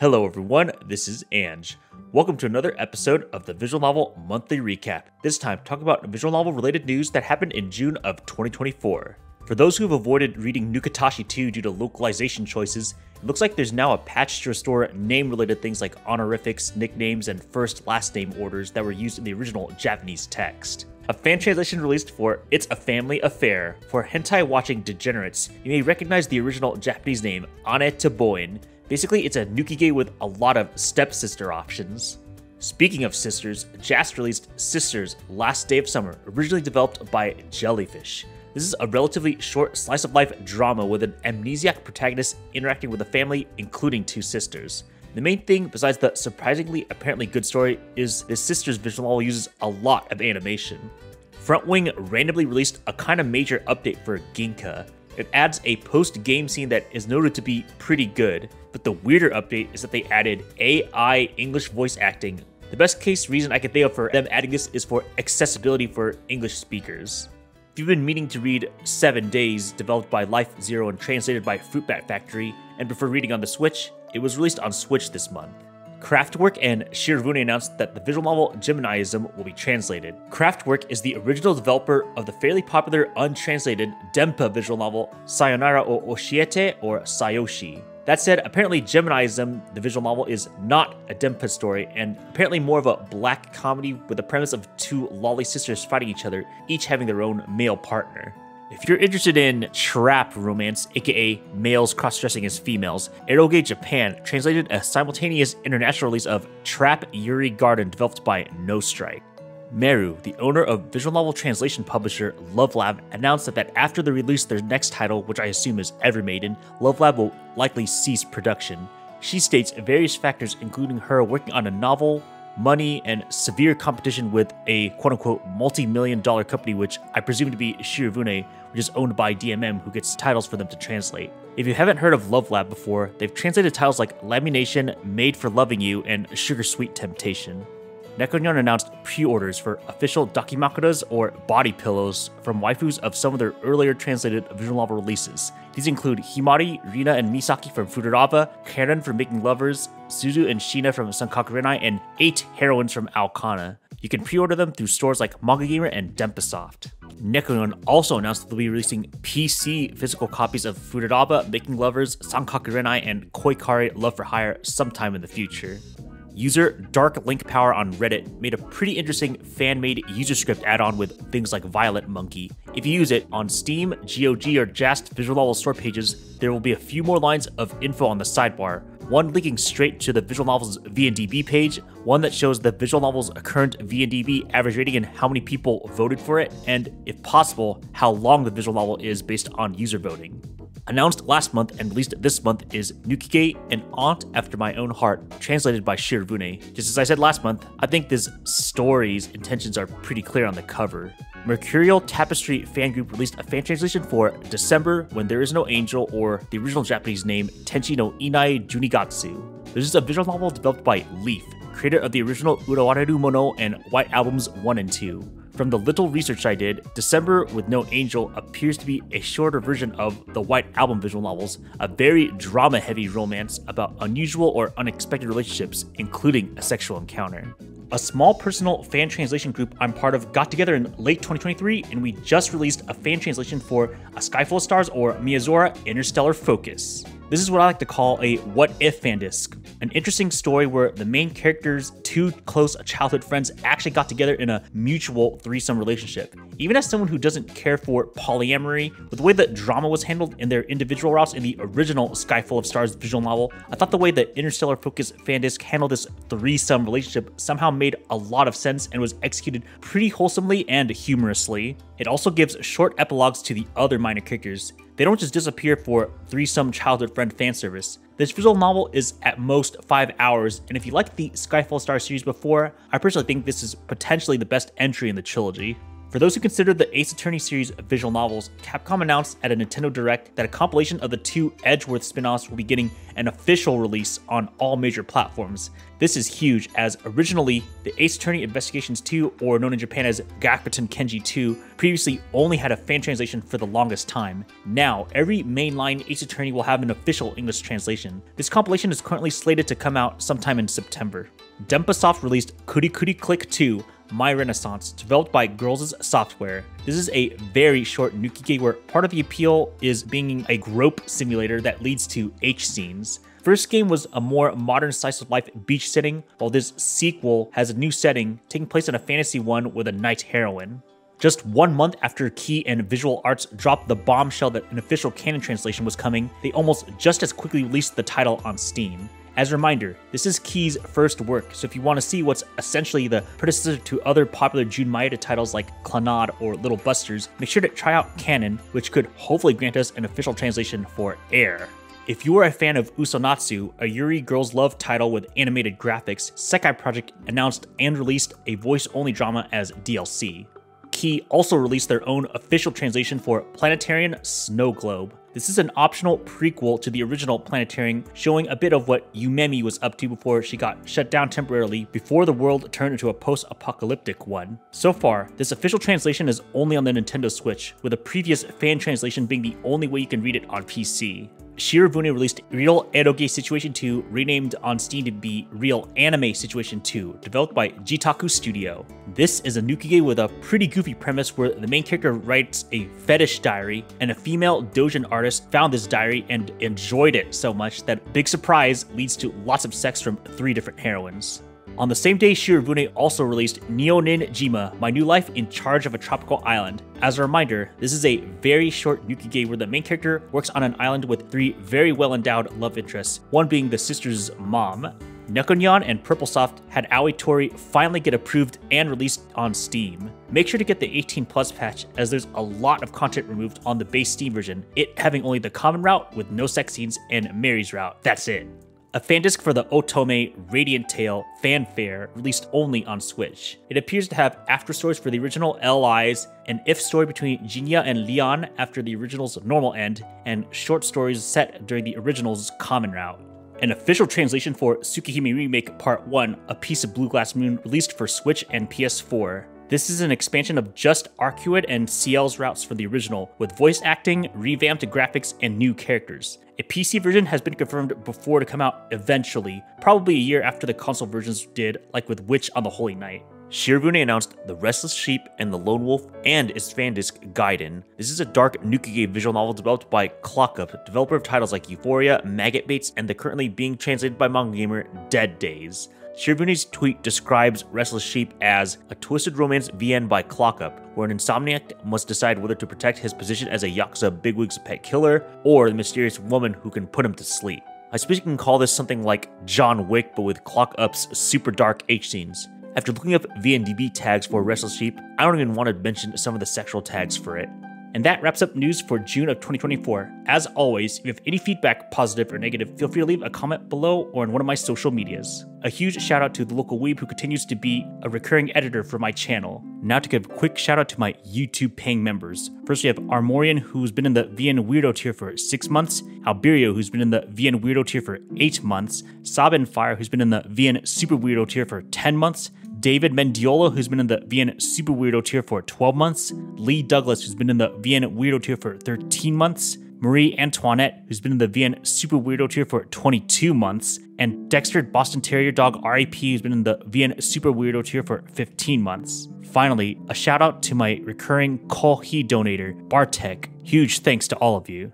Hello everyone, this is Ange. Welcome to another episode of the Visual Novel Monthly Recap. This time, talk about visual novel related news that happened in June of 2024. For those who have avoided reading NUKITASHI 2 due to localization choices, it looks like there's now a patch to restore name-related things like honorifics, nicknames, and first-last name orders that were used in the original Japanese text. A fan translation released for It's a Family Affair. For hentai-watching degenerates, you may recognize the original Japanese name, Ane to Boin. Basically, it's a nukige with a lot of stepsister options. Speaking of sisters, JAST released Sisters Last Day of Summer, originally developed by Jellyfish. This is a relatively short slice-of-life drama with an amnesiac protagonist interacting with a family, including two sisters. The main thing, besides the surprisingly apparently good story, is this sister's visual novel uses a lot of animation. Frontwing randomly released a kind of major update for Ginka. It adds a post-game scene that is noted to be pretty good, but the weirder update is that they added AI English voice acting. The best case reason I can think of for them adding this is for accessibility for English speakers. If you've been meaning to read 7 Days, developed by Life Zero and translated by Fruitbat Factory, and prefer reading on the Switch, it was released on Switch this month. Kraftwerk and Shirobune announced that the visual novel Geminiism will be translated. Kraftwerk is the original developer of the fairly popular untranslated Denpa visual novel Sayonara o Oshiete or Sayoshi. That said, apparently Geminiism, the visual novel, is not a Denpa story, and apparently more of a black comedy with the premise of two lolly sisters fighting each other, each having their own male partner. If you're interested in trap romance, aka males cross-dressing as females, Edog Japan translated a simultaneous international release of Trap Yuri Garden developed by No Strike. Meru, the owner of visual novel translation publisher Love Lab, announced that after they release their next title, which I assume is Evermaiden, Love Lab will likely cease production. She states various factors including her working on a novel, money, and severe competition with a quote-unquote multi-million-dollar company, which I presume to be Shirobune, which is owned by DMM, who gets titles for them to translate. If you haven't heard of Love Lab before, they've translated titles like Lamination, Made for Loving You, and Sugar Sweet Temptation. Nekonion announced pre-orders for official dakimakuras or body pillows from waifus of some of their earlier translated visual novel releases. These include Himari, Rina, and Misaki from Futuraba, Kanon from Making Lovers, Suzu and Shina from Sankaku Renai, and 8 heroines from Alkana. You can pre-order them through stores like Manga Gamer and Denpasoft. Nekonion also announced that they'll be releasing PC physical copies of Futuraba, Making Lovers, Sankaku Renai, and Koikari Love for Hire sometime in the future. User Dark Link Power on Reddit made a pretty interesting fan-made user script add-on with things like Violet Monkey. If you use it on Steam, GOG, or JAST visual novel store pages, there will be a few more lines of info on the sidebar. One linking straight to the visual novel's VNDB page, one that shows the visual novel's current VNDB average rating and how many people voted for it, and, if possible, how long the visual novel is based on user voting. Announced last month and released this month is Nukige, An Aunt After My Own Heart, translated by Shirobune. Just as I said last month, I think this story's intentions are pretty clear on the cover. Mercurial Tapestry fan group released a fan translation for December When There Is No Angel, or the original Japanese name Tenchi no Inai Junigatsu. This is a visual novel developed by Leaf, creator of the original Urawareru Mono and White Albums 1 and 2. From the little research I did, December with No Angel appears to be a shorter version of the White Album visual novels, a very drama-heavy romance about unusual or unexpected relationships, including a sexual encounter. A small personal fan translation group I'm part of got together in late 2023, and we just released a fan translation for A Sky Full of Stars, or Miyazora Interstellar Focus. This is what I like to call a what-if fan disc, an interesting story where the main character's two close childhood friends actually got together in a mutual threesome relationship. Even as someone who doesn't care for polyamory, with the way that drama was handled in their individual routes in the original Sky Full of Stars visual novel, I thought the way that Interstellar Focus fan disc handled this threesome relationship somehow made a lot of sense and was executed pretty wholesomely and humorously. It also gives short epilogues to the other minor characters. They don't just disappear for threesome childhood friend fan service. This visual novel is at most 5 hours, and if you liked the Sky Full of Stars series before, I personally think this is potentially the best entry in the trilogy. For those who consider the Ace Attorney series visual novels, Capcom announced at a Nintendo Direct that a compilation of the 2 Edgeworth spin-offs will be getting an official release on all major platforms. This is huge, as originally, the Ace Attorney Investigations 2, or known in Japan as Gakuten Kenji 2, previously only had a fan translation for the longest time. Now, every mainline Ace Attorney will have an official English translation. This compilation is currently slated to come out sometime in September. Denpasoft released Kuri Click 2, My Renaissance, developed by Girls' Software. This is a very short Nukige where part of the appeal is being a grope simulator that leads to H scenes. First game was a more modern slice-of-life beach setting, while this sequel has a new setting, taking place in a fantasy one with a knight heroine. Just 1 month after Key and Visual Arts dropped the bombshell that an official Kanon translation was coming, they almost just as quickly released the title on Steam. As a reminder, this is Key's first work, so if you want to see what's essentially the predecessor to other popular Jun Maeda titles like Clannad or Little Busters, make sure to try out Kanon, which could hopefully grant us an official translation for Air. If you are a fan of Usonatsu, a Yuri Girls Love title with animated graphics, Sekai Project announced and released a voice-only drama as DLC. Key also released their own official translation for Planetarian Snow Globe. This is an optional prequel to the original Planetarian, showing a bit of what Yumemi was up to before she got shut down temporarily before the world turned into a post-apocalyptic one. So far, this official translation is only on the Nintendo Switch, with a previous fan translation being the only way you can read it on PC. Shirobune released Real Eroge Situation 2, renamed on Steam to be Real Anime Situation 2, developed by Jitaku Studio. This is a Nukige with a pretty goofy premise where the main character writes a fetish diary, and a female doujin artist found this diary and enjoyed it so much that, big surprise, leads to lots of sex from 3 different heroines. On the same day, Shirobune also released NYO-NIN-JIMA, My New Life in Charge of a Tropical Island. As a reminder, this is a very short Nukige where the main character works on an island with 3 very well-endowed love interests, one being the sister's mom. Nekonyan and Purplesoft had Aoi Tori finally get approved and released on Steam. Make sure to get the 18+ patch, as there's a lot of content removed on the base Steam version, it having only the common route with no sex scenes and Mary's route. That's it. A fan disc for the Otome Radiant Tale Fanfare, released only on Switch. It appears to have after stories for the original LIs, an if story between Jinya and Leon after the original's normal end, and short stories set during the original's common route. An official translation for Tsukihime Remake Part 1, A Piece of Blue Glass Moon, released for Switch and PS4. This is an expansion of just Arcuid and CL's routes for the original, with voice acting, revamped graphics, and new characters. A PC version has been confirmed before to come out eventually, probably a year after the console versions did, like with Witch on the Holy Night. Shirobune announced The Restless Sheep and the Lone Wolf and its fan disc Gaiden. This is a dark Nukige visual novel developed by Clockup, developer of titles like Euphoria, Maggot Baits, and the currently being translated by manga gamer Dead Days. Shirobune's tweet describes Restless Sheep as a twisted romance VN by Clockup, where an insomniac must decide whether to protect his position as a Yakuza bigwig's pet killer, or the mysterious woman who can put him to sleep. I suppose you can call this something like John Wick, but with Clockup's super dark H scenes. After looking up VNDB tags for Restless Sheep, I don't even want to mention some of the sexual tags for it. And that wraps up news for June of 2024. As always, if you have any feedback, positive or negative, feel free to leave a comment below or in one of my social medias. A huge shout out to the local weeb who continues to be a recurring editor for my channel. Now to give a quick shout out to my YouTube paying members. First we have Armorian, who's been in the VN Weirdo tier for 6 months, Alberio, who's been in the VN Weirdo tier for 8 months, Sabinfire, who's been in the VN Super Weirdo tier for 10 months, David Mendiola, who's been in the VN Super Weirdo tier for 12 months, Lee Douglas, who's been in the VN Weirdo tier for 13 months, Marie Antoinette, who's been in the VN Super Weirdo tier for 22 months, and Dexter Boston Terrier Dog RIP, who's been in the VN Super Weirdo tier for 15 months. Finally, a shout out to my recurring Kohi donator, Bartek. Huge thanks to all of you.